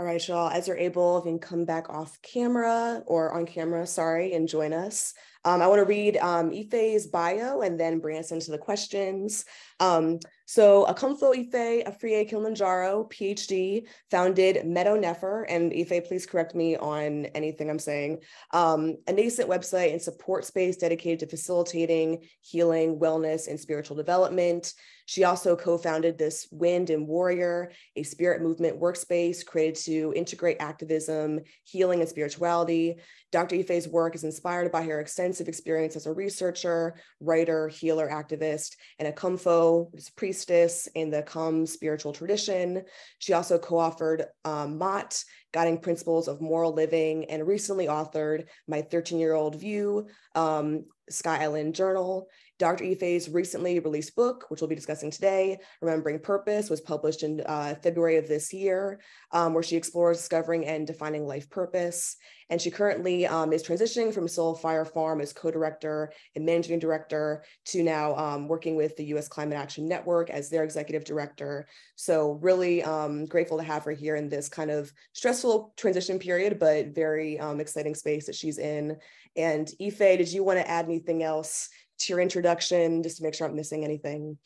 All right, y'all, as you're able, you can come back off camera or on camera, sorry, and join us. I want to read Ife's bio and then bring us into the questions. So Akomfo Ife, Afriye Kilimanjaro, PhD, founded Meadow Nefer, and Ife, please correct me on anything I'm saying, a nascent website and support space dedicated to facilitating healing, wellness, and spiritual development. She also co-founded this Wind and Warrior, a spirit movement workspace created to integrate activism, healing, and spirituality. Dr. Ife's work is inspired by her extensive experience as a researcher, writer, healer, activist, and a Akomfo priestess in the Akom spiritual tradition. She also co-authored Mott, Guiding Principles of Moral Living, and recently authored My 13-Year-Old View, Sky Island Journal. Dr. Ife's recently released book, which we'll be discussing today, Remembering Purpose, was published in February of this year, where she explores discovering and defining life purpose. And she currently is transitioning from Soul Fire Farm as co-director and managing director to now working with the U.S. Climate Action Network as their executive director. So really grateful to have her here in this kind of stressful transition period, but very exciting space that she's in. And Ife, did you want to add anything else to your introduction, just to make sure I'm missing anything?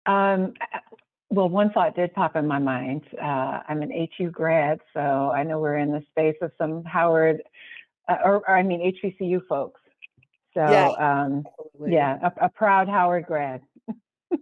Well, one thought did pop in my mind. I'm an HU grad, so I know we're in the space of some Howard, HBCU folks. So yeah, a proud Howard grad.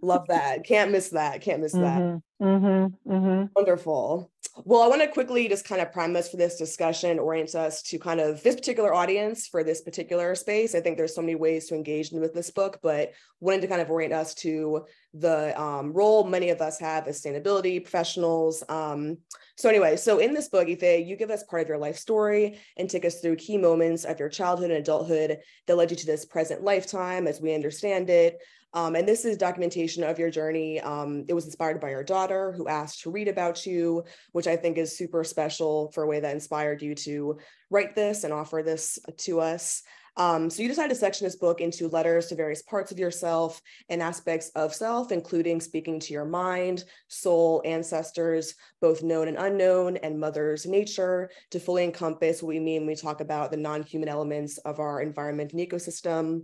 Love that. Can't miss that. Can't miss that. Wonderful. Well, I want to quickly just kind of prime us for this discussion, orient us to kind of this particular audience for this particular space. I think there's so many ways to engage with this book, but wanted to kind of orient us to the role many of us have as sustainability professionals. So anyway, so in this book, Ife, you give us part of your life story and take us through key moments of your childhood and adulthood that led you to this present lifetime as we understand it. And this is documentation of your journey. It was inspired by your daughter who asked to read about you, which I think is super special for a way that inspired you to write this and offer this to us. So you decided to section this book into letters to various parts of yourself and aspects of self, including speaking to your mind, soul, ancestors, both known and unknown, and mother's nature, to fully encompass what we mean when we talk about the non-human elements of our environment and ecosystem.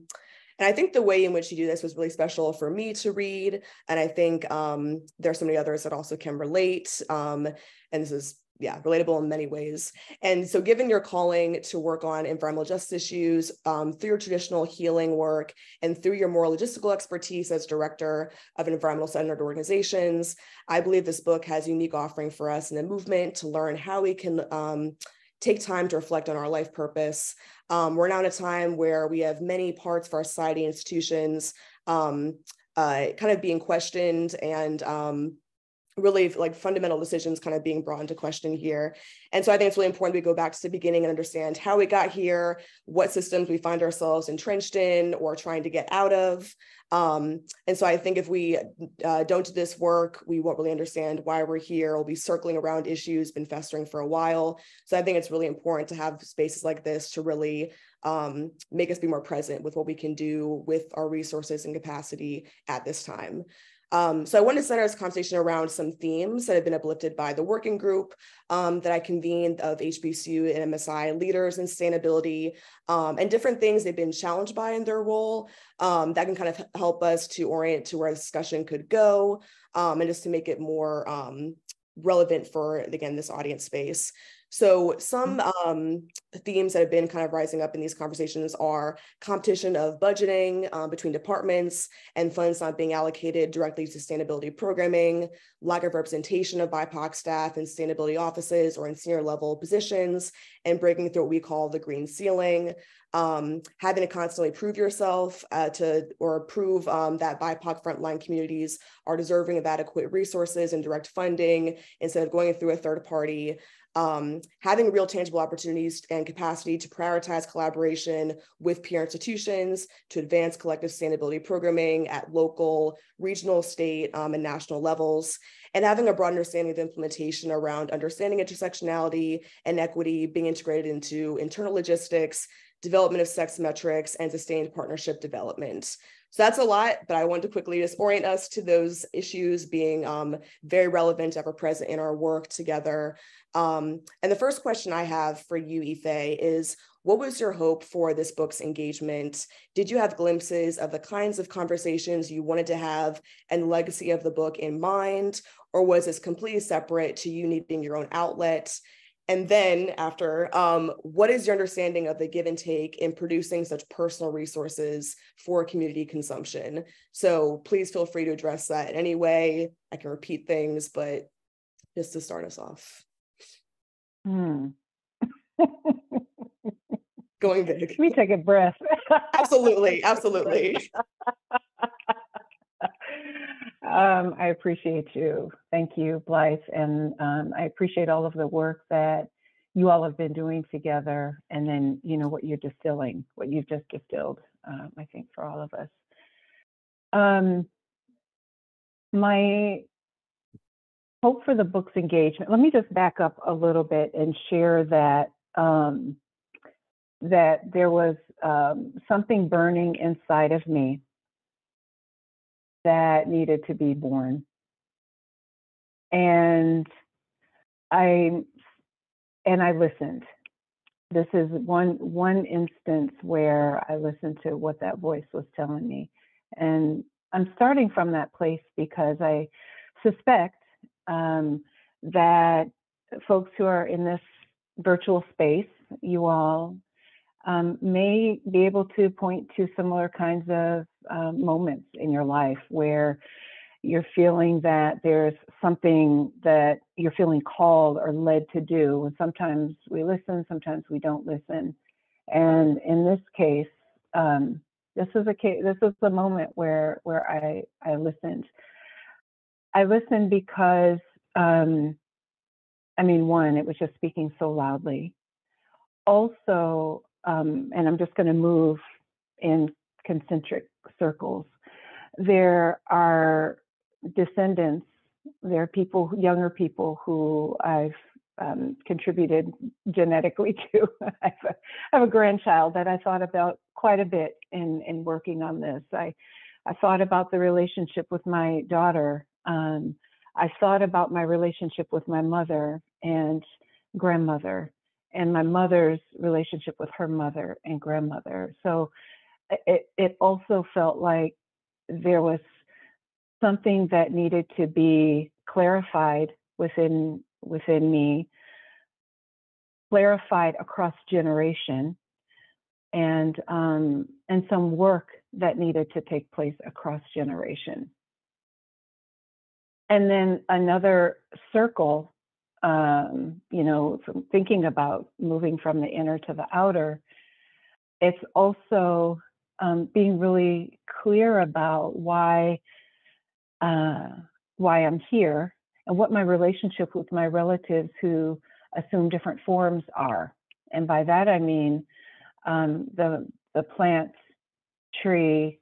And I think the way in which you do this was really special for me to read. And I think there are so many others that also can relate. And this is, relatable in many ways. And so given your calling to work on environmental justice issues through your traditional healing work and through your more logistical expertise as director of environmental centered organizations, I believe this book has a unique offering for us in the movement to learn how we can take time to reflect on our life purpose. We're now in a time where we have many parts of our society and institutions kind of being questioned and really like fundamental decisions kind of being brought into question here. And so I think it's really important we go back to the beginning and understand how we got here, what systems we find ourselves entrenched in or trying to get out of. And so I think if we don't do this work, we won't really understand why we're here. We'll be circling around issues, been festering for a while. So I think it's really important to have spaces like this to really make us be more present with what we can do with our resources and capacity at this time. So I want to center this conversation around some themes that have been uplifted by the working group that I convened of HBCU and MSI leaders in sustainability and different things they've been challenged by in their role that can kind of help us to orient to where the discussion could go and just to make it more relevant for, again, this audience space. So some themes that have been kind of rising up in these conversations are competition of budgeting between departments and funds not being allocated directly to sustainability programming, lack of representation of BIPOC staff in sustainability offices or in senior level positions, and breaking through what we call the green ceiling. Having to constantly prove yourself or prove that BIPOC frontline communities are deserving of adequate resources and direct funding instead of going through a third party. Having real tangible opportunities and capacity to prioritize collaboration with peer institutions to advance collective sustainability programming at local, regional, state, and national levels, and having a broad understanding of implementation around understanding intersectionality and equity being integrated into internal logistics, development of sex metrics, and sustained partnership development. So that's a lot, but I want to quickly just orient us to those issues being very relevant, ever present in our work together. And the first question I have for you, Ife, is what was your hope for this book's engagement? Did you have glimpses of the kinds of conversations you wanted to have and the legacy of the book in mind? Or was this completely separate to you needing your own outlet? And then after, what is your understanding of the give and take in producing such personal resources for community consumption? So please feel free to address that in any way. I can repeat things, but just to start us off. Going big. Let me take a breath. Absolutely, absolutely. I appreciate you. Thank you, Blythe. And I appreciate all of the work that you all have been doing together. And then, you know, what you're distilling, what you've just distilled, I think for all of us. My hope for the book's engagement, let me just back up a little bit and share that that there was something burning inside of me that needed to be born. And I listened. This is one instance where I listened to what that voice was telling me. And I'm starting from that place because I suspect that folks who are in this virtual space, you all, may be able to point to similar kinds of moments in your life where you're feeling that there's something that you're feeling called or led to do. And sometimes we listen, sometimes we don't listen. And in this case, this is the moment where I listened. I listened because, one, it was just speaking so loudly. Also, and I'm just going to move in concentric circles. There are descendants, there are people, younger people who I've contributed genetically to. I have a grandchild that I thought about quite a bit in working on this. I thought about the relationship with my daughter. I thought about my relationship with my mother and grandmother, and my mother's relationship with her mother and grandmother. So it also felt like there was something that needed to be clarified within me, clarified across generation, and some work that needed to take place across generation. And then another circle, from thinking about moving from the inner to the outer, it's also being really clear about why I'm here and what my relationship with my relatives who assume different forms are. And by that I mean the plant, tree,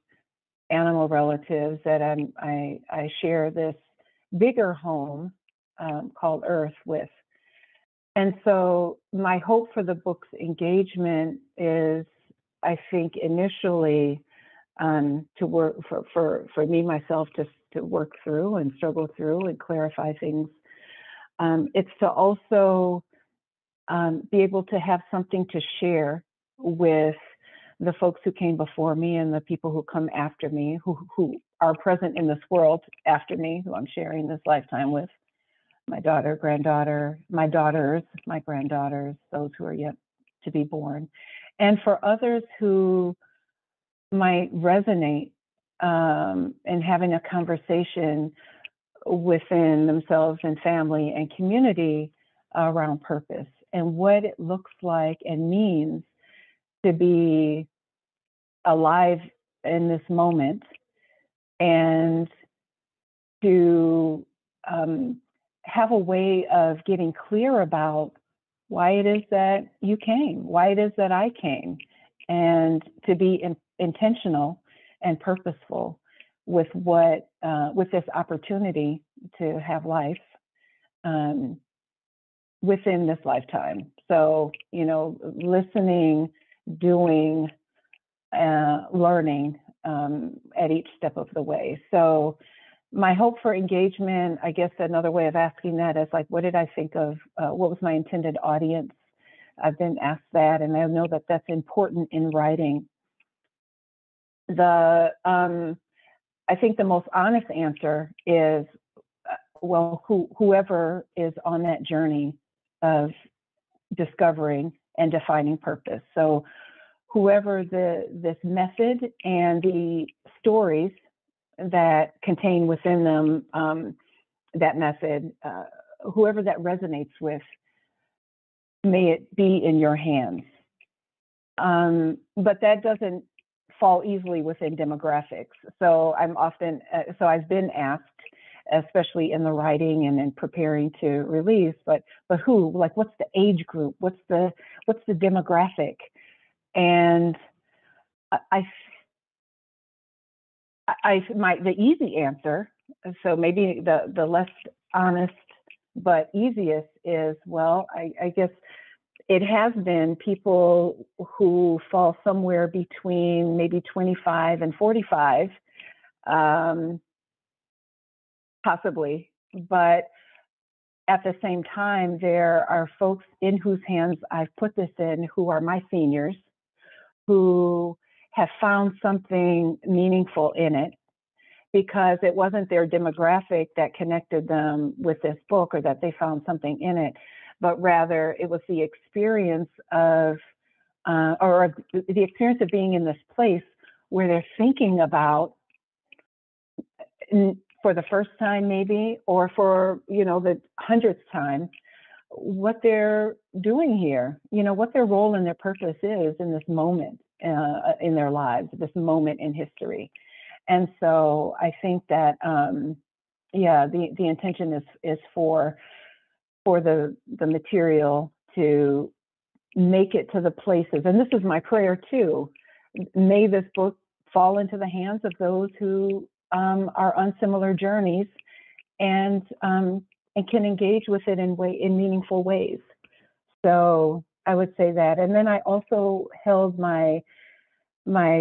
animal relatives that I share this bigger home called Earth with. And so my hope for the book's engagement is, I think, initially to work for me myself to work through and struggle through and clarify things. It's to also be able to have something to share with the folks who came before me and the people who come after me, who are present in this world after me, who I'm sharing this lifetime with. My daughter, granddaughter, my daughters, my granddaughters, those who are yet to be born. And for others who might resonate in having a conversation within themselves and family and community around purpose and what it looks like and means to be alive in this moment, and to have a way of getting clear about why it is that you came, why it is that I came, and to be intentional and purposeful with with this opportunity to have life within this lifetime. So, listening doing, learning at each step of the way. So my hope for engagement, I guess another way of asking that is like, what did I think of, what was my intended audience? I've been asked that, and I know that that's important in writing. I think the most honest answer is, well, whoever is on that journey of discovering and defining purpose. So whoever this method and the stories that contain within them that method, whoever that resonates with, may it be in your hands. But that doesn't fall easily within demographics. So I've been asked, especially in the writing and in preparing to release, but who, like, what's the age group? What's the demographic? And the easy answer, so maybe the less honest but easiest is, well, I guess it has been people who fall somewhere between maybe 25 and 45, possibly. But at the same time, there are folks in whose hands I've put this in who are my seniors, who have found something meaningful in it, because it wasn't their demographic that connected them with this book or that they found something in it, but rather it was the experience of, or the experience of being in this place where they're thinking about, for the first time maybe, or for, the 100th time, what they're doing here, what their role and their purpose is in this moment in their lives, this moment in history. And so I think that, the intention is for the material to make it to the places. And this is my prayer too. May this book fall into the hands of those who are on similar journeys and can engage with it in meaningful ways. So I would say that. And then I also held my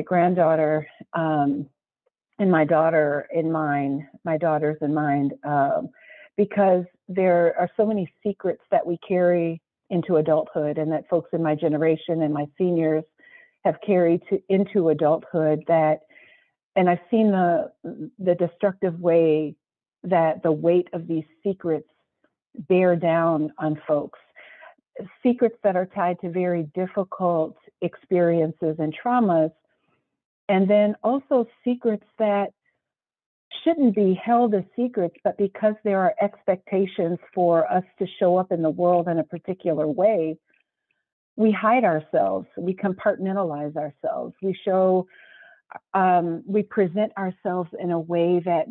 granddaughter and my daughters in mind, because there are so many secrets that we carry into adulthood, and that folks in my generation and my seniors have carried into adulthood, and I've seen the destructive way that the weight of these secrets bear down on folks. Secrets that are tied to very difficult experiences and traumas, and then also secrets that shouldn't be held as secrets, but because there are expectations for us to show up in the world in a particular way, we hide ourselves, we compartmentalize ourselves, we present ourselves in a way that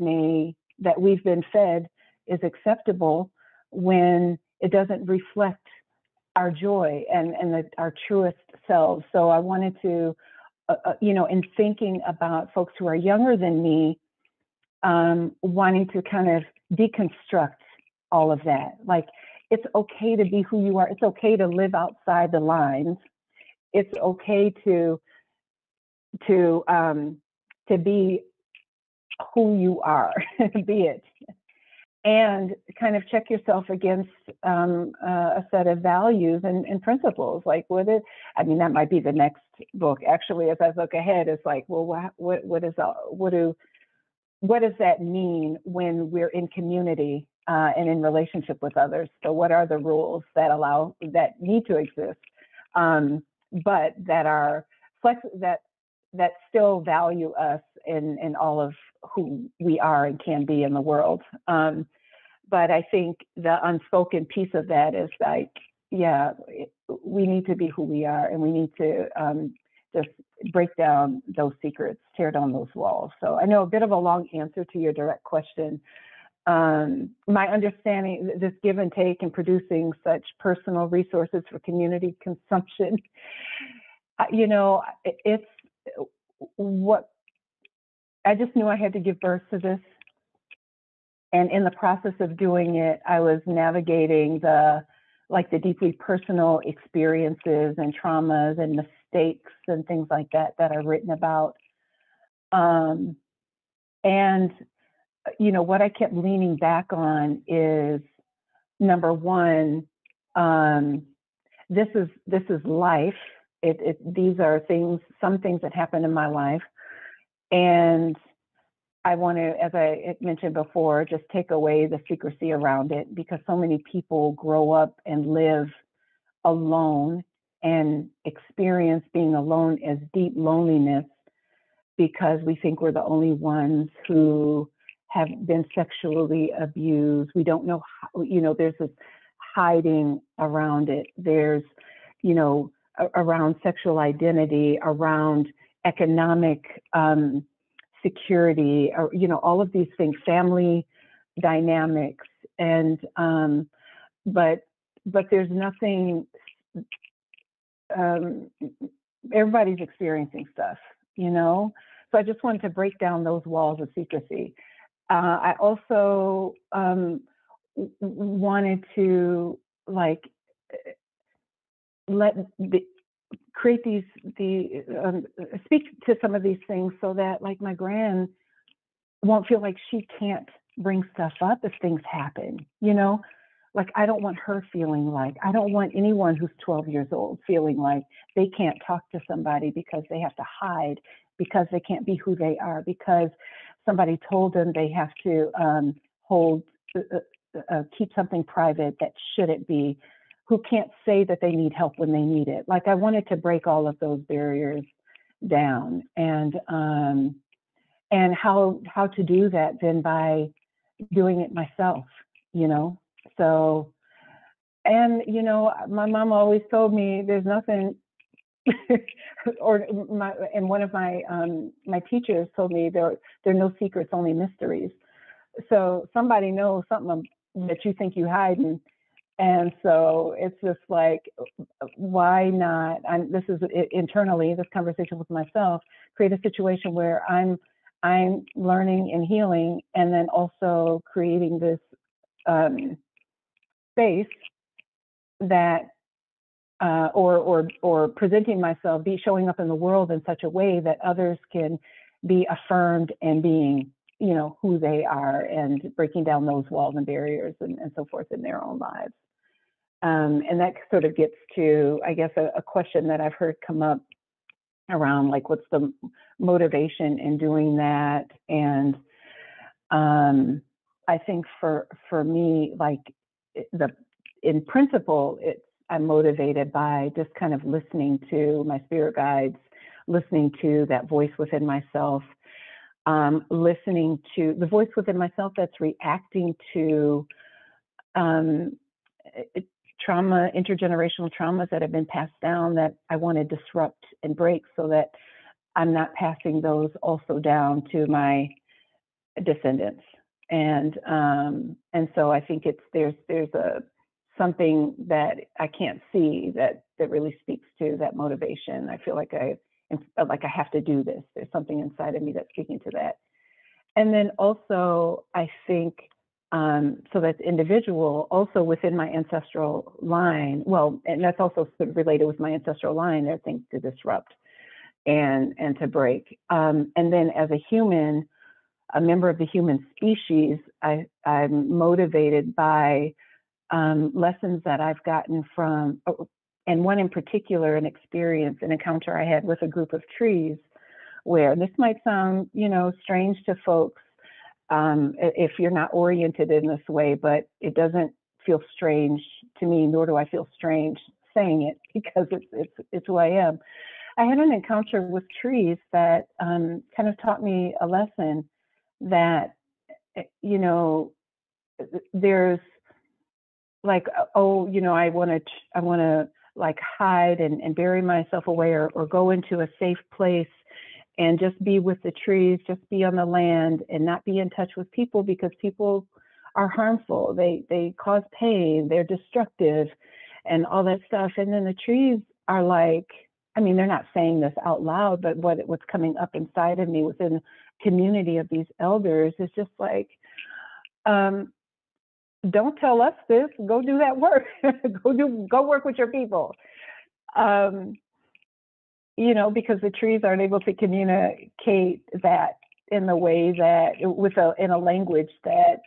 we've been fed is acceptable, when it doesn't reflect our joy and our truest selves. So I wanted to, in thinking about folks who are younger than me, wanting to kind of deconstruct all of that. Like, it's okay to be who you are. It's okay to live outside the lines. It's okay to be who you are, be it, and kind of check yourself against a set of values and principles. Like, that might be the next book. Actually, as I look ahead, it's like, well, what does that mean when we're in community and in relationship with others? So what are the rules that need to exist, but that are that still value us in all of who we are and can be in the world? But I think the unspoken piece of that is like, we need to be who we are, and we need to just break down those secrets, tear down those walls. So I know a bit of a long answer to your direct question. My understanding, this give and take in producing such personal resources for community consumption, it's what I just knew I had to give birth to this. And in the process of doing it, I was navigating the deeply personal experiences and traumas and mistakes and things like that that are written about. And, you know, what I kept leaning back on is, number one, this is life. These are things, some things that happen in my life. And I want to, as I mentioned before, just take away the secrecy around it, because so many people grow up and live alone and experience being alone as deep loneliness, because we think we're the only ones who have been sexually abused. We don't know how, you know, there's this hiding around it. There's, you know, around sexual identity, around economic security, or, you know, all of these things, family dynamics. And, but there's nothing, everybody's experiencing stuff, you know? So I just wanted to break down those walls of secrecy. I also wanted to like create speak to some of these things so that like my gran won't feel like she can't bring stuff up if things happen, you know? Like, I don't want her feeling like, I don't want anyone who's 12 years old feeling like they can't talk to somebody because they have to hide, because they can't be who they are, because somebody told them they have to keep something private that shouldn't be, who can't say that they need help when they need it. Like, I wanted to break all of those barriers down, and how to do that then by doing it myself, you know? So, and, you know, my mom always told me there's nothing, and one of my teachers told me there are no secrets, only mysteries. So somebody knows something that you think you hiding. And so it's just like, why not? This is internally, this conversation with myself, create a situation where I'm learning and healing, and then also creating this space that, or presenting myself, showing up in the world in such a way that others can be affirmed and being, you know, who they are, and breaking down those walls and barriers and so forth in their own lives. And that sort of gets to, I guess, a question that I've heard come up around, like, what's the motivation in doing that? And I think for me, like, in principle, I'm motivated by just kind of listening to my spirit guides, listening to that voice within myself, listening to the voice within myself that's reacting to trauma, intergenerational traumas that have been passed down, that I want to disrupt and break, so that I'm not passing those also down to my descendants. And so I think there's something that I can't see that really speaks to that motivation. I feel like I have to do this. There's something inside of me that's speaking to that. And then also, I think, so that's individual, also within my ancestral line. Well, and that's also related with my ancestral line. There are things to disrupt and to break. And then as a human, a member of the human species, I'm motivated by lessons that I've gotten from, and one in particular, an encounter I had with a group of trees, where this might sound, you know, strange to folks if you're not oriented in this way, but it doesn't feel strange to me, nor do I feel strange saying it, because it's who I am. I had an encounter with trees that kind of taught me a lesson that, you know, there's like, oh, you know, I want to like hide and bury myself away, or go into a safe place and just be with the trees, just be on the land, and not be in touch with people, because people are harmful. They cause pain, they're destructive, and all that stuff. And then the trees are like, I mean, they're not saying this out loud, but what's coming up inside of me within the community of these elders is just like, don't tell us this, go do that work. go work with your people. because the trees aren't able to communicate that in the way that in a language that,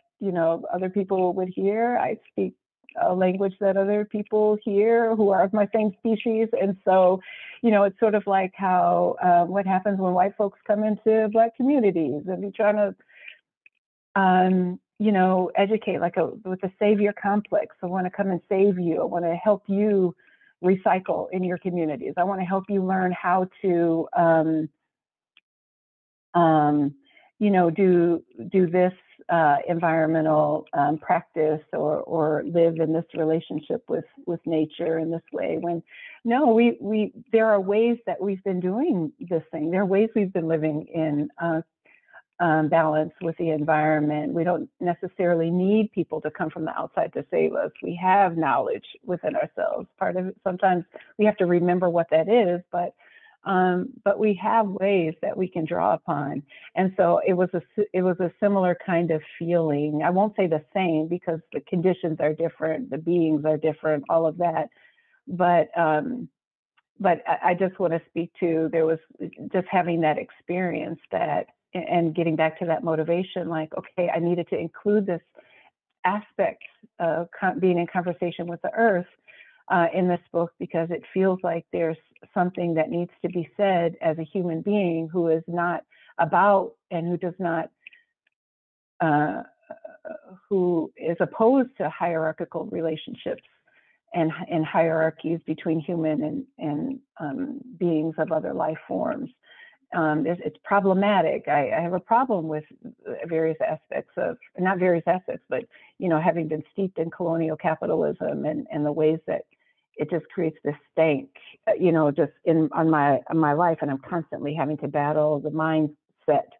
other people would hear. I speak a language that other people hear who are of my same species. And so, it's sort of like how, what happens when white folks come into Black communities and be trying to, educate with a savior complex. I want to come and save you. I want to help you recycle in your communities. I want to help you learn how to, do this environmental practice or live in this relationship with nature in this way. When no, there are ways that we've been doing this thing. There are ways we've been living in balance with the environment. We don't necessarily need people to come from the outside to save us. We have knowledge within ourselves. Part of it, sometimes we have to remember what that is, but we have ways that we can draw upon. And so it was a similar kind of feeling. I won't say the same because the conditions are different, the beings are different, all of that. But I just want to speak to, there was just having that experience and getting back to that motivation, like, okay, I needed to include this aspect of being in conversation with the earth in this book, because it feels like there's something that needs to be said as a human being who is not about and who does not, who is opposed to hierarchical relationships and hierarchies between human and beings of other life forms. It's problematic. I have a problem with various aspects of, not various aspects, but, having been steeped in colonial capitalism and the ways that it just creates this stank, just on my life. And I'm constantly having to battle the mindset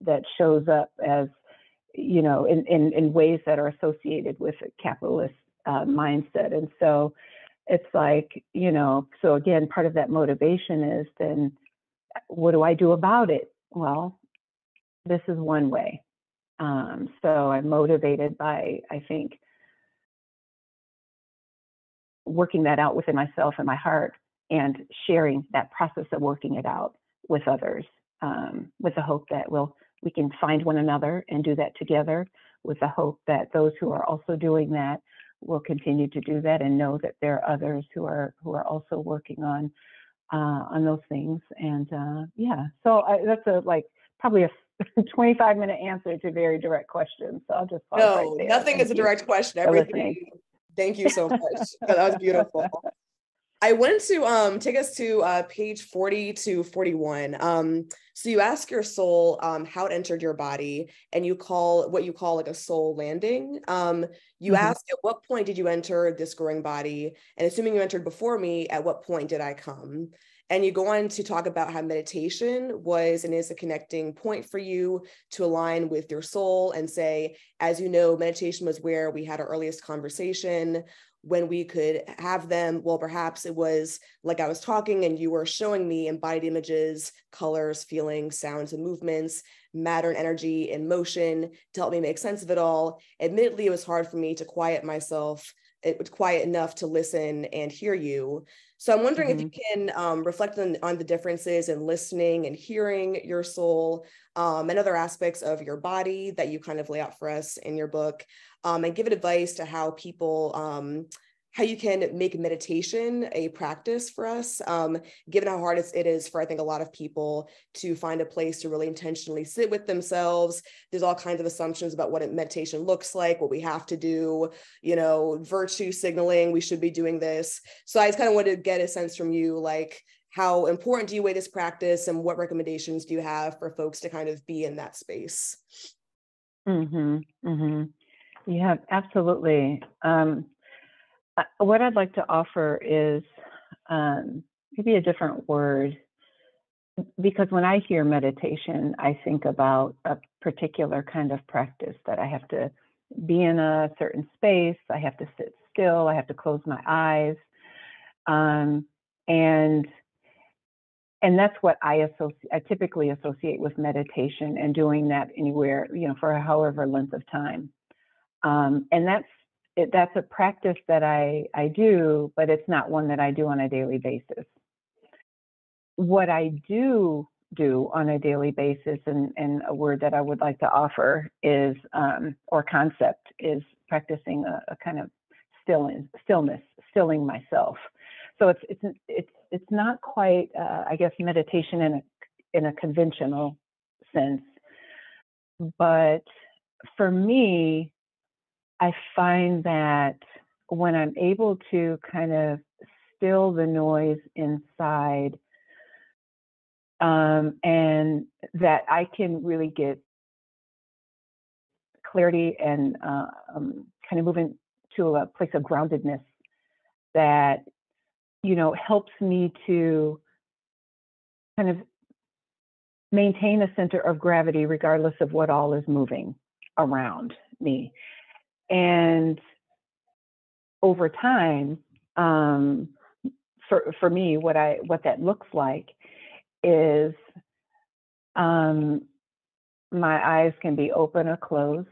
that shows up as, in ways that are associated with a capitalist mindset. And so it's like, so again, part of that motivation is then, what do I do about it? Well, this is one way. So I'm motivated by, I think, working that out within myself and my heart and sharing that process of working it out with others, with the hope that we can find one another and do that together, with the hope that those who are also doing that will continue to do that and know that there are others who are also working on those things. And so that's probably a 25-minute answer to a very direct question. So I'll just pause right there. Nothing is a direct question. Everything. Thank you so much. That was beautiful. I wanted to take us to page 40 to 41. So you ask your soul how it entered your body, and you call what you call like a soul landing. You ask, at what point did you enter this growing body? And assuming you entered before me, at what point did I come? And you go on to talk about how meditation was and is a connecting point for you to align with your soul, and say, as you know, meditation was where we had our earliest conversation. When we could have them, well, perhaps it was like I was talking and you were showing me embodied images, colors, feelings, sounds, and movements, matter and energy in motion to help me make sense of it all. Admittedly, it was hard for me to quiet myself. It was quiet enough to listen and hear you. So I'm wondering if you can reflect on the differences in listening and hearing your soul, and other aspects of your body that you kind of lay out for us in your book, and give advice to how people, how you can make meditation a practice for us, given how hard it is for, I think, a lot of people to find a place to really intentionally sit with themselves. There's all kinds of assumptions about what meditation looks like, what we have to do, virtue signaling, we should be doing this. So I just kind of wanted to get a sense from you, like, how important do you weigh this practice, and what recommendations do you have for folks to kind of be in that space? Yeah, absolutely. What I'd like to offer is maybe a different word, because when I hear meditation, I think about a particular kind of practice that I have to be in a certain space, I have to sit still, I have to close my eyes, and that's what I typically associate with meditation, and doing that anywhere, for however length of time. And that's a practice that I do, but it's not one that I do on a daily basis. What I do on a daily basis, and a word that I would like to offer is, or concept, is practicing a kind of stilling myself. So it's not quite, I guess, meditation in a conventional sense, but for me, I find that when I'm able to kind of still the noise inside, and that I can really get clarity and kind of move into a place of groundedness that, helps me to kind of maintain a center of gravity regardless of what all is moving around me. And over time, for me, what that looks like is my eyes can be open or closed.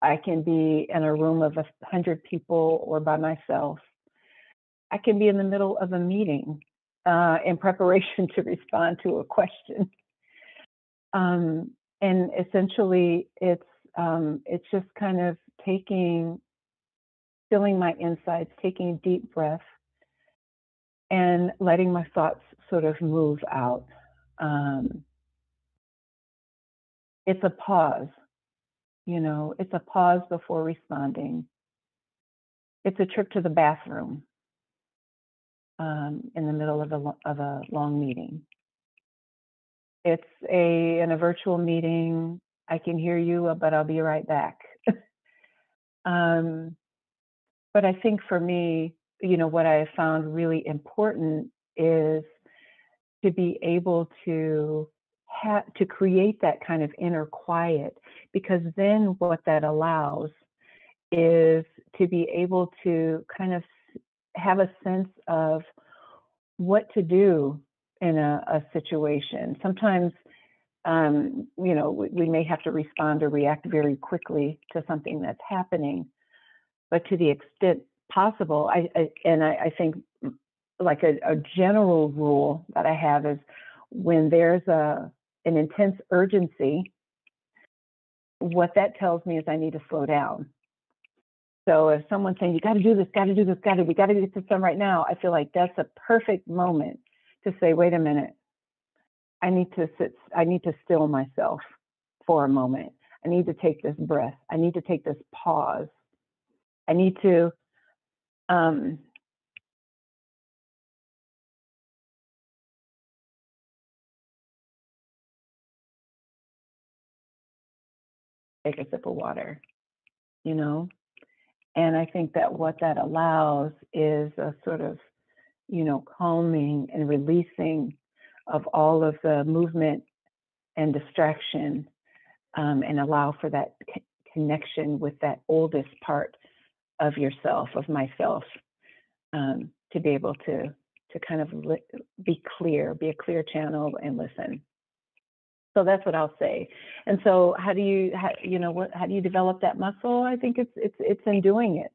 I can be in a room of 100 people or by myself. I can be in the middle of a meeting in preparation to respond to a question. And essentially, it's just kind of filling my insides, taking a deep breath, and letting my thoughts sort of move out. It's a pause, it's a pause before responding. It's a trip to the bathroom in the middle of a long meeting. It's in a virtual meeting. I can hear you, but I'll be right back. But I think for me, what I have found really important is to be able to create that kind of inner quiet, because then what that allows is to be able to kind of have a sense of what to do in a situation. Sometimes, we may have to respond or react very quickly to something that's happening, but to the extent possible, I think like a general rule that I have is when there's an intense urgency, what that tells me is I need to slow down. So if someone's saying, you got to do this, we got to get this done right now, I feel like that's a perfect moment to say, wait a minute, I need to still myself for a moment. I need to take this breath. I need to take this pause. I need to take a sip of water, And I think that what that allows is a sort of, calming and releasing of all of the movement and distraction, and allow for that connection with that oldest part of yourself, of myself, to be able to kind of be a clear channel and listen. So that's what I'll say. And so how do you develop that muscle? I think it's in doing it.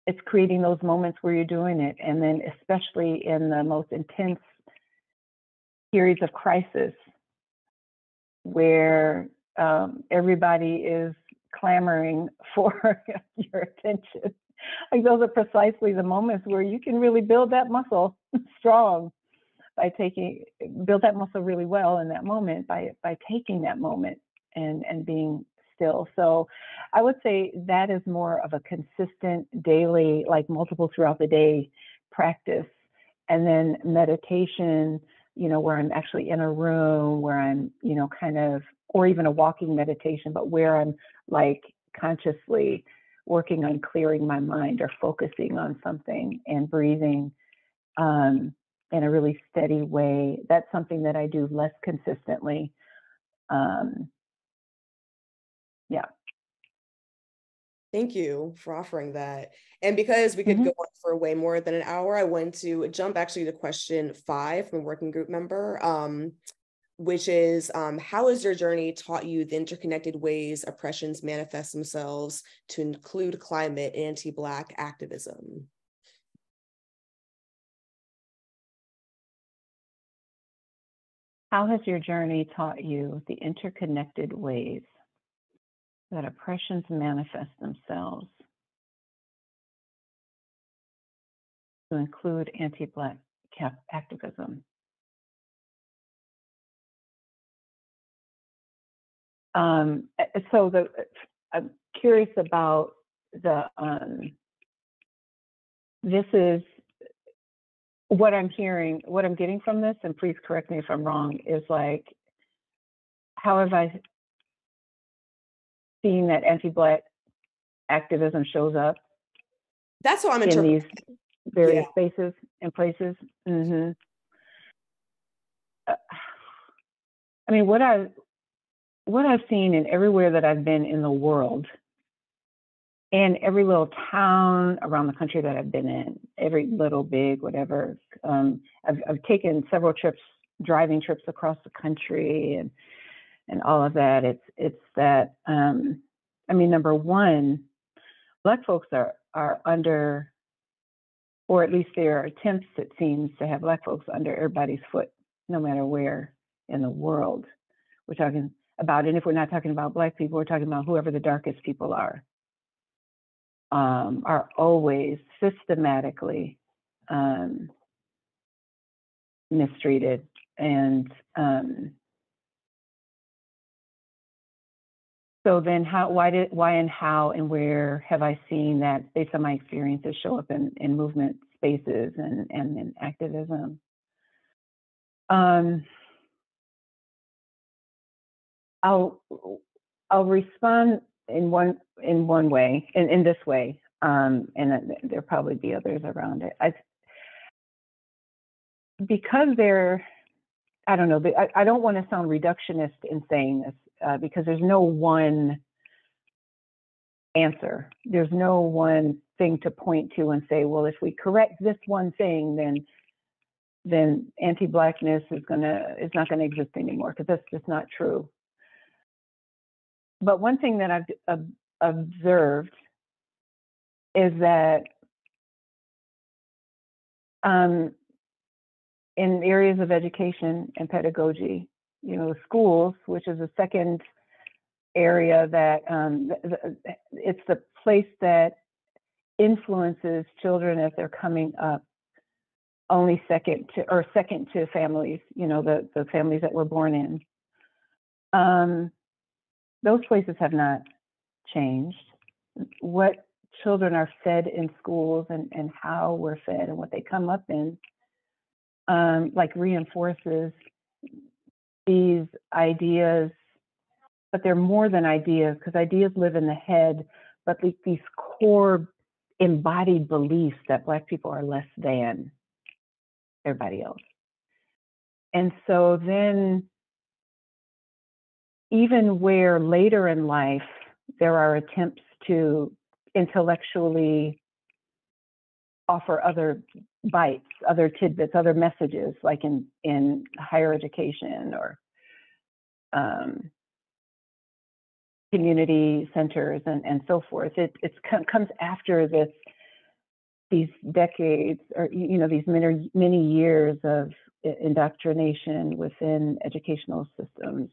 It's creating those moments where you're doing it. And then especially in the most intense periods of crisis where everybody is clamoring for your attention. Like those are precisely the moments where you can really build that muscle strong by build that muscle really well in that moment by taking that moment and being still. So I would say that is more of a consistent daily, like multiple throughout the day practice. And then meditation, where I'm actually in a room, where I'm, kind of, or even a walking meditation, but where I'm like consciously working on clearing my mind or focusing on something and breathing in a really steady way. That's something that I do less consistently. Yeah. Thank you for offering that. And because we could go on for way more than an hour, I want to jump actually to question 5 from a working group member. which is how has your journey taught you the interconnected ways oppressions manifest themselves, to include climate and anti-Black activism? How has your journey taught you the interconnected ways that oppressions manifest themselves, to include anti-Black activism? So I'm curious about this is what I'm hearing, what I'm getting from this, and please correct me if I'm wrong, is like, how have I seen that anti-Black activism shows up? That's what I'm in these various spaces and places. Mm-hmm. I mean, what I've seen in everywhere that I've been in the world, and every little town around the country that I've been in, every little, big, whatever. I've taken several trips, driving trips across the country, and all of that. It's that. I mean, number one, Black folks are under, or at least there are attempts, it seems, to have Black folks under everybody's foot, no matter where in the world we're talking about. And if we're not talking about Black people, we're talking about whoever the darkest people are always systematically mistreated. And so then why and how and where have I seen that, based on my experiences, show up in movement spaces and in activism? I'll respond in one way, in this way, and there'll probably be others around it. Because I don't know, I don't want to sound reductionist in saying this, because there's no one answer. There's no one thing to point to and say, well, if we correct this one thing, then anti-Blackness is not gonna exist anymore, because that's just not true. But one thing that I've observed is that in areas of education and pedagogy, schools, which is a second area that it's the place that influences children as they're coming up, only second to families, the families that we're born in. Those places have not changed. What children are fed in schools and how we're fed and what they come up in, reinforces these ideas, but they're more than ideas, because ideas live in the head, but these core embodied beliefs that Black people are less than everybody else. And so then, even where later in life there are attempts to intellectually offer other bites, other tidbits, other messages, like in higher education or community centers and so forth, it comes after these decades, or these many years of indoctrination within educational systems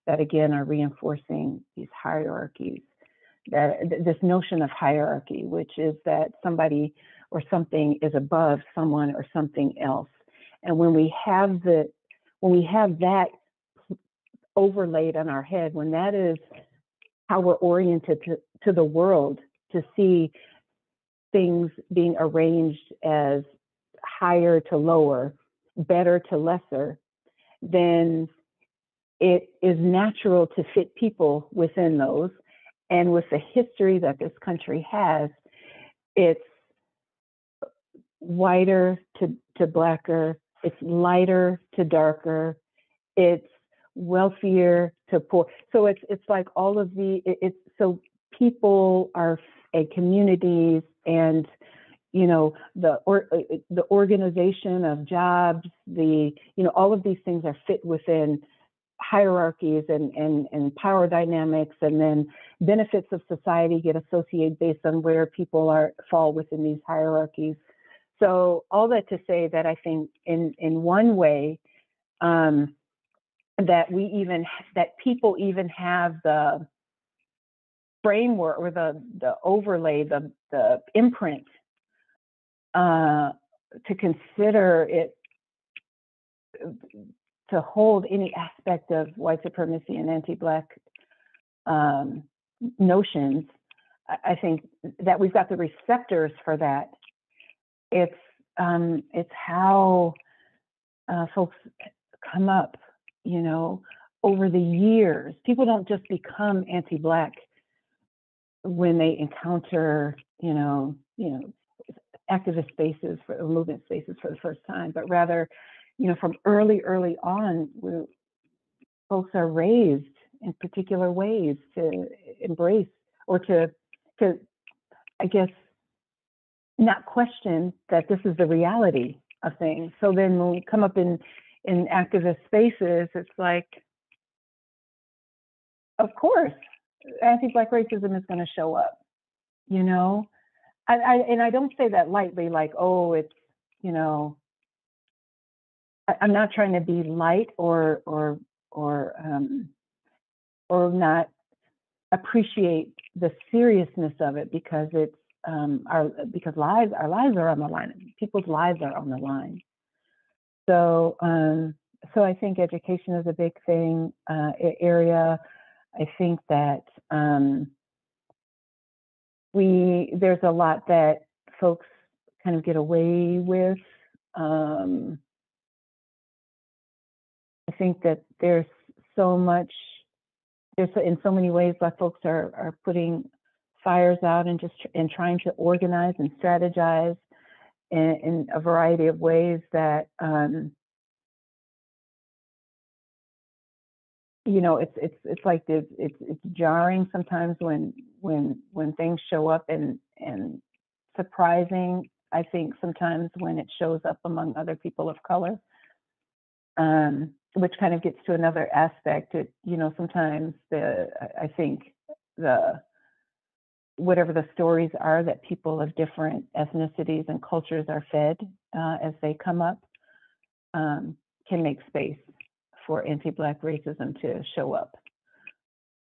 that again are reinforcing these hierarchies, this notion of hierarchy, which is that somebody or something is above someone or something else. And when we have that overlaid on our head, when that is how we're oriented to the world, to see things being arranged as higher to lower, better to lesser, then it is natural to fit people within those. And with the history that this country has, it's whiter to Blacker, it's lighter to darker, it's wealthier to poor. So it's like all of so people are communities and the organization of jobs, all of these things are fit within hierarchies and power dynamics, and then benefits of society get associated based on where people fall within these hierarchies. So all that to say that I think in one way that people even have the framework or the overlay, the imprint to consider it, to hold any aspect of white supremacy and anti-Black notions. I think that we've got the receptors for that. It's how folks come up, over the years. People don't just become anti-Black when they encounter, activist spaces or movement spaces for the first time, but rather, from early on, folks are raised in particular ways to embrace or to, I guess, not question that this is the reality of things. So then when we come up in activist spaces, it's like, of course, anti-Black racism is going to show up, and I don't say that lightly, like, oh, it's, I'm not trying to be light or not appreciate the seriousness of it, because it's our lives are on the line. People's lives are on the line. So I think education is a big thing area. I think that there's a lot that folks kind of get away with. I think that there's in so many ways Black folks are putting fires out and trying to organize and strategize in a variety of ways that it's like it's jarring sometimes when things show up, and surprising, I think, sometimes when it shows up among other people of color, which kind of gets to another aspect. Sometimes I think whatever the stories are that people of different ethnicities and cultures are fed as they come up can make space for anti-Black racism to show up.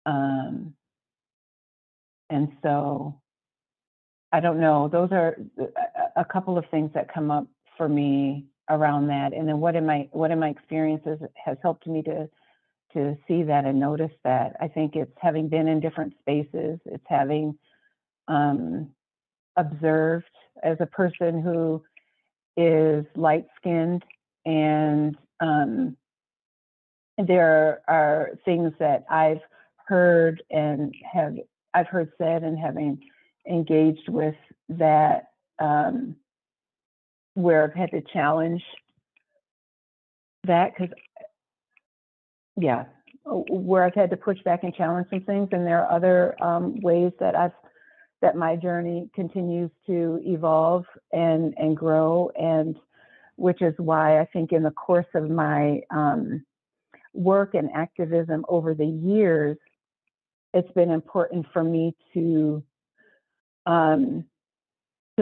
And so I don't know, those are a couple of things that come up for me around that. And then what in my experiences has helped me to see that and notice that. I think it's having been in different spaces, it's having observed as a person who is light-skinned, and there are things that I've heard said and having engaged with that where I've had to challenge that, where I've had to push back and challenge some things. And there are other ways that my journey continues to evolve and grow, and which is why I think in the course of my work and activism over the years, it's been important for me to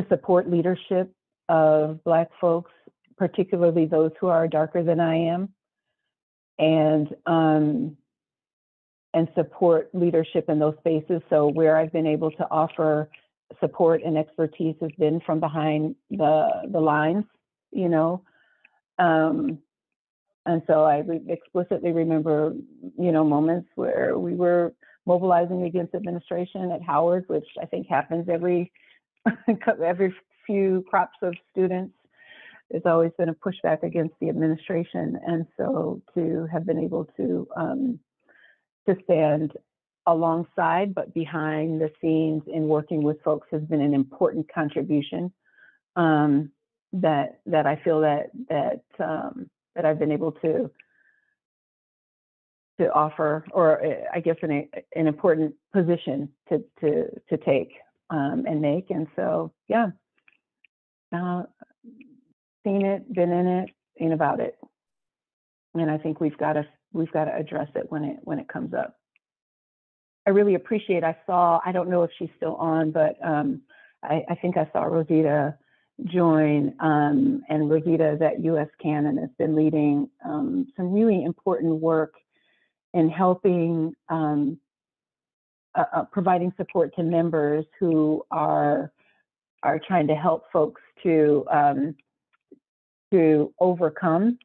support leadership of Black folks, particularly those who are darker than I am, and support leadership in those spaces. So where I've been able to offer support and expertise has been from behind the lines, and so I explicitly remember, moments where we were mobilizing against administration at Howard, which I think happens every few crops of students. There's always been a pushback against the administration, and so to have been able to stand alongside but behind the scenes in working with folks has been an important contribution that I feel that I've been able to offer, or I guess an important position to take and make. And so, yeah. seen it, been in it, ain't about it. And I think we've got to address it when it comes up. I really appreciate, I don't know if she's still on, but I think I saw Rosita join, and Rosita is at USCAN and has been leading some really important work in helping, providing support to members who are trying to help folks to overcome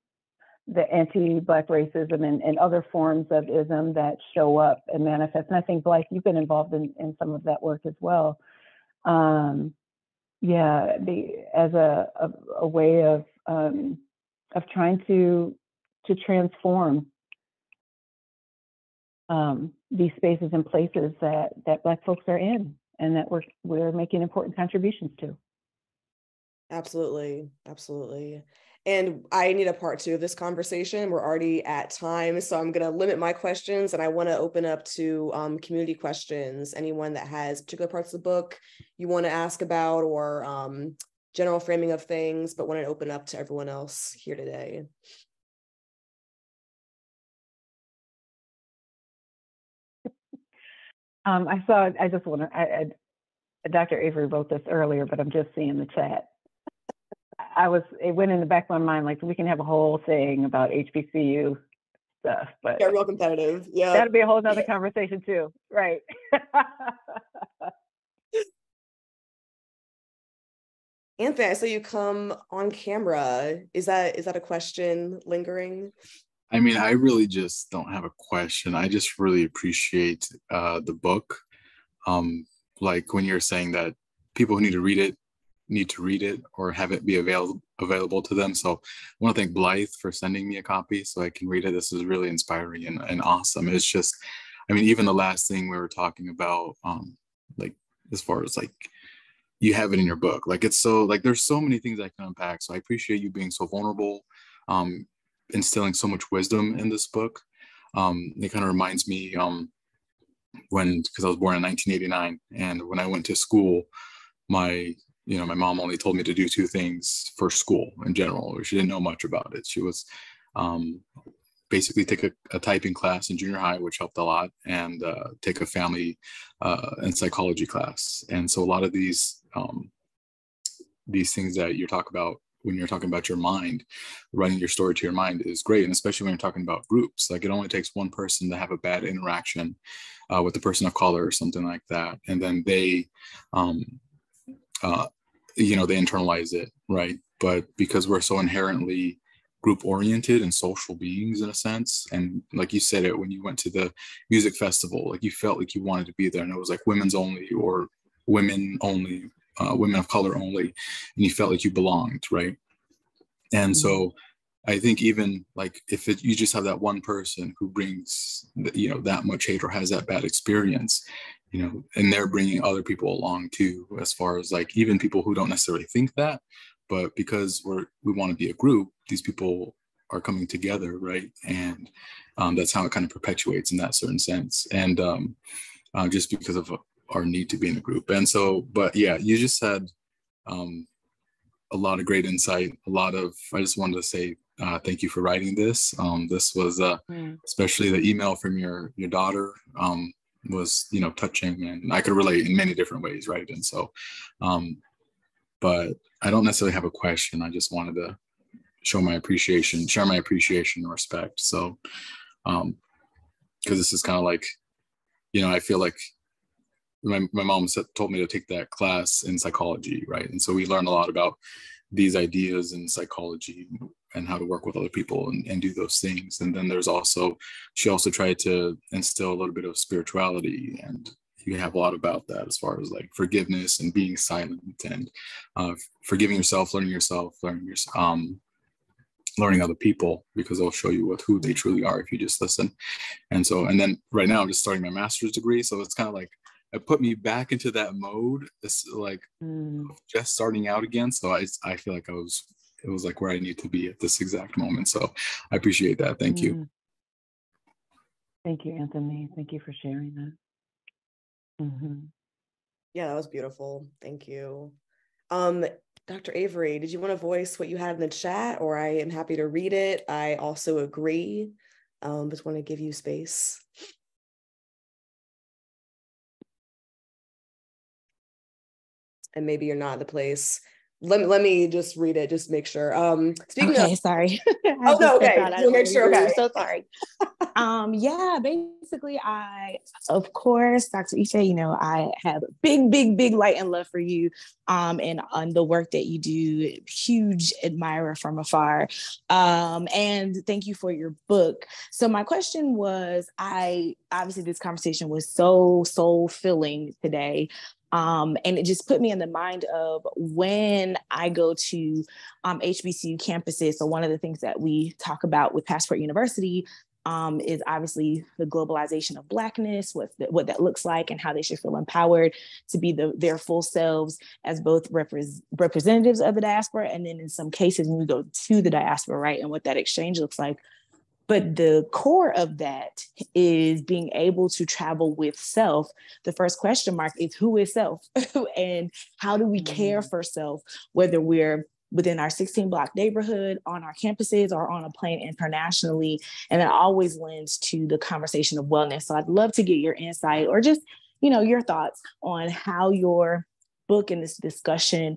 the anti-Black racism and other forms of ism that show up and manifest. And I think, Blythe, you've been involved in some of that work as well. As a way of trying to transform these spaces and places that Black folks are in, and that we're making important contributions to. Absolutely. Absolutely. And I need a part 2 of this conversation. We're already at time, so I'm going to limit my questions, and I want to open up to community questions. Anyone that has particular parts of the book you want to ask about, or general framing of things, but want to open up to everyone else here today. Dr. Avery wrote this earlier, but I'm just seeing the chat. It went in the back of my mind, like, we can have a whole thing about HBCU stuff, but yeah, real competitive. Yeah, that'd be a whole nother conversation too, right? Anthony, I saw you come on camera. Is that a question lingering? I mean, I really just don't have a question. I just really appreciate the book. Like when you're saying that people who need to read it or have it be available to them. So I want to thank Blythe for sending me a copy so I can read it. This is really inspiring and awesome. It's just, I mean, even the last thing we were talking about, like as far as like, you have it in your book. Like, it's so, like, there's so many things I can unpack. So I appreciate you being so vulnerable, instilling so much wisdom in this book. It kind of reminds me because I was born in 1989, and when I went to school, my mom only told me to do 2 things for school in general. She didn't know much about it. She was basically take a typing class in junior high, which helped a lot, and take a family and psychology class. And so a lot of these things that you talk about when you're talking about your mind, running your story to your mind is great. And especially when you're talking about groups, like it only takes one person to have a bad interaction with a person of color or something like that. And then they, they internalize it, right? But because we're so inherently group oriented and social beings in a sense, and like you said it when you went to the music festival, like you felt like you wanted to be there, and it was like women's only or women only, women of color only, and you felt like you belonged, right? And so I think even like if you just have that one person who brings that much hate or has that bad experience, and they're bringing other people along too, as far as like even people who don't necessarily think that, but because we want to be a group, these people are coming together, right? And that's how it kind of perpetuates in that certain sense, and just because of our need to be in a group. And so, but yeah, you just had a lot of great insight. I just wanted to say thank you for writing this. This was especially the email from your daughter was touching, and I could relate in many different ways, right? And so but I don't necessarily have a question. I just wanted to share my appreciation and respect. So because this is kind of like, I feel like my mom told me to take that class in psychology, right? And so we learn a lot about these ideas in psychology and how to work with other people and do those things. And then she also tried to instill a little bit of spirituality, and you have a lot about that as far as like forgiveness and being silent and forgiving yourself, learning other people, because they'll show you who they truly are if you just listen. And then right now I'm just starting my master's degree, so it's kind of like it put me back into that mode. It's like just starting out again. So I feel like it was like where I need to be at this exact moment. So I appreciate that. Thank you. Thank you, Anthony. Thank you for sharing that. Yeah, that was beautiful. Thank you. Dr. Avery, did you want to voice what you had in the chat, or I am happy to read it? I also agree. Just want to give you space. And maybe you're not in the place. Let me just read it, just make sure. Speaking okay, of, sorry. Oh no, okay. We'll make sure. Okay. So sorry. Yeah, basically, of course, Dr. Iche, you know, I have big light and love for you, and on the work that you do. Huge admirer from afar, and thank you for your book. So my question was, obviously this conversation was so soul filling today. And it just put me in the mind of when I go to HBCU campuses. So one of the things that we talk about with Passport University is obviously the globalization of Blackness, what that looks like, and how they should feel empowered to be their full selves as both representatives of the diaspora, and then in some cases when we go to the diaspora, right, and what that exchange looks like. But the core of that is being able to travel with self. The first question mark is, who is self? And how do we care for self, whether we're within our 16 block neighborhood, on our campuses, or on a plane internationally? And that always lends to the conversation of wellness. So I'd love to get your insight, or just, you know, your thoughts on how your book and this discussion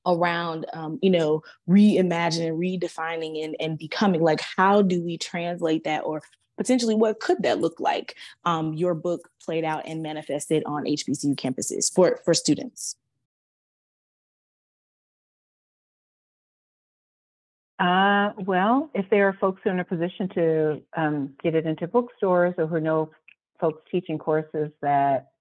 around, you know, reimagining, redefining, and becoming, like, how do we translate that, or potentially what could that look like? Your book played out and manifested on HBCU campuses for students. Well, if there are folks who are in a position to get it into bookstores, or who know folks teaching courses that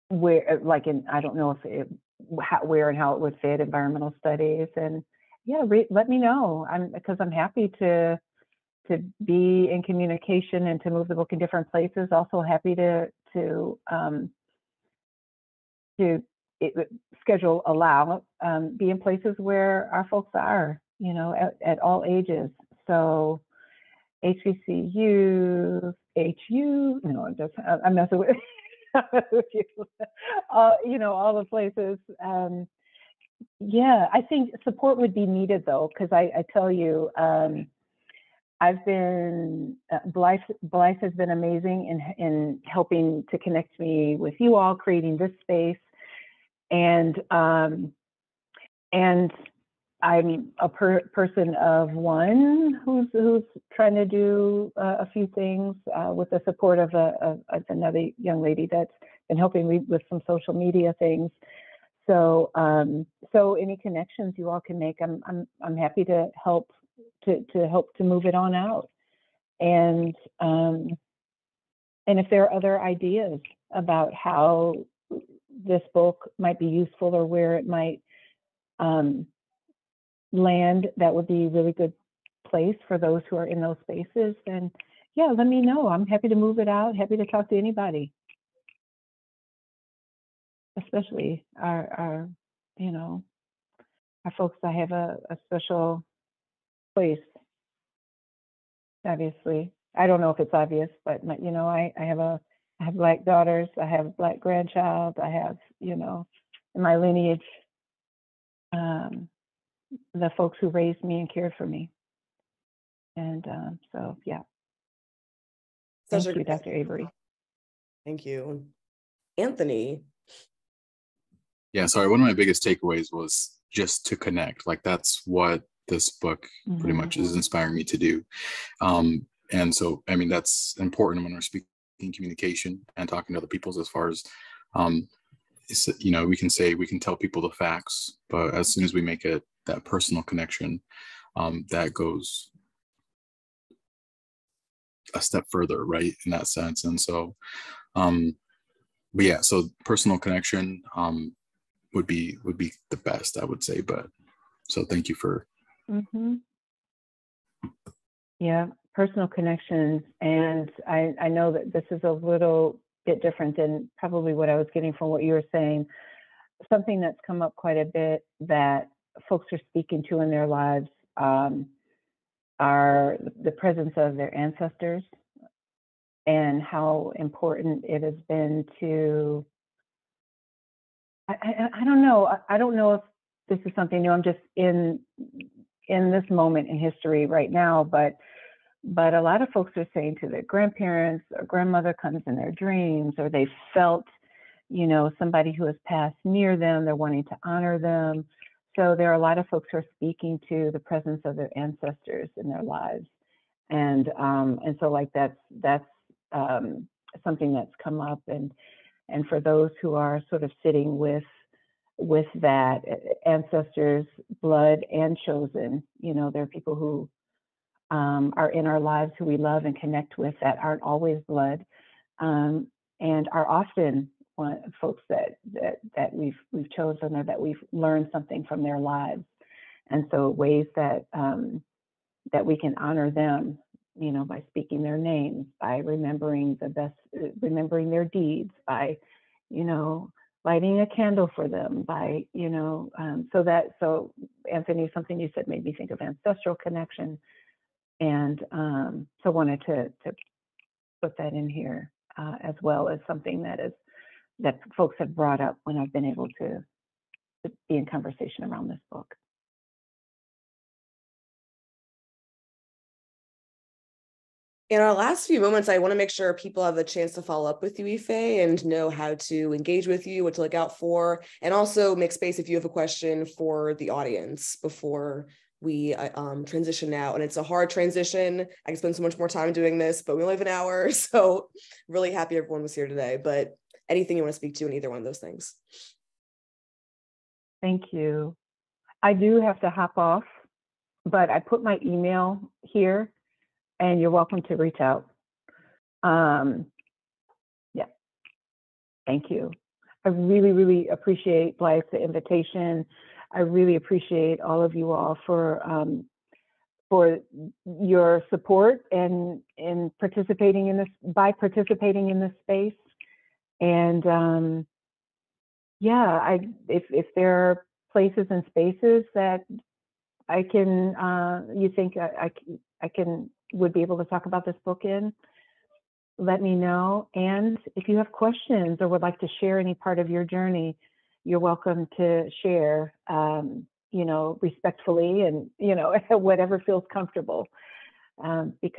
where, like, I don't know if where and how it would fit, environmental studies, and yeah, let me know. Because I'm happy to be in communication and to move the book in different places. Also happy to schedule allow be in places where our folks are, you know, at all ages. So HBCU, HU, no, I'm messing with, with you. You know, all the places. Yeah, I think support would be needed though, because I tell you, I've been Blythe has been amazing in helping to connect me with you all, creating this space, and I'm a person of one who's trying to do a few things with the support of another young lady that's been helping me with some social media things. So so any connections you all can make, I'm happy to help to move it on out. And if there are other ideas about how this book might be useful, or where it might land, that would be a really good place for those who are in those spaces, then yeah, let me know. I'm happy to move it out, happy to talk to anybody, especially our you know, our folks that have a special place. Obviously, I don't know if it's obvious, but you know, I have Black daughters, I have Black grandchild, I have, you know, in my lineage, the folks who raised me and cared for me. And so, yeah. Thank you, Dr. Avery. Thank you. Anthony. Yeah, sorry. One of my biggest takeaways was just to connect. Like, that's what this book pretty much is inspiring me to do. And so, I mean, that's important when we're speaking communication and talking to other people, as far as, you know, we can tell people the facts, but as soon as we make that personal connection, that goes a step further, right, in that sense. And so, but yeah, so personal connection would be the best, I would say. But so thank you for. Yeah, personal connections. And I know that this is a little bit different than probably what I was getting from what you were saying. Something that's come up quite a bit that folks are speaking to in their lives are the presence of their ancestors, and how important it has been to I don't know. I don't know if this is something new. I'm just in this moment in history right now, but a lot of folks are saying to their grandparents or grandmother comes in their dreams, or they felt, you know, somebody who has passed near them, they're wanting to honor them. So there are a lot of folks who are speaking to the presence of their ancestors in their lives. And so like that's something that's come up, and for those who are sort of sitting with that, ancestors, blood and chosen, you know, there are people who are in our lives who we love and connect with that aren't always blood, and are often folks that we've chosen, or that we've learned something from their lives. And so ways that that we can honor them, you know, by speaking their names, by remembering remembering their deeds, by, you know, lighting a candle for them, by, you know, so Anthony, something you said made me think of ancestral connection. And so wanted to put that in here as well as something that folks have brought up when I've been able to be in conversation around this book. In our last few moments, I want to make sure people have a chance to follow up with you, Ife, and know how to engage with you, what to look out for, and also make space if you have a question for the audience before we transition now. And it's a hard transition. I can spend so much more time doing this, but we only have an hour. So really happy everyone was here today. But anything you want to speak to in either one of those things? Thank you. I do have to hop off, but I put my email here, and you're welcome to reach out. Yeah, thank you. I really, really appreciate, Blythe, the invitation. I really appreciate all of you all for your support and in participating in this space. And yeah, if there are places and spaces that I can, you think I would be able to talk about this book in, let me know. And if you have questions or would like to share any part of your journey, you're welcome to share, you know, respectfully and, you know, whatever feels comfortable. Because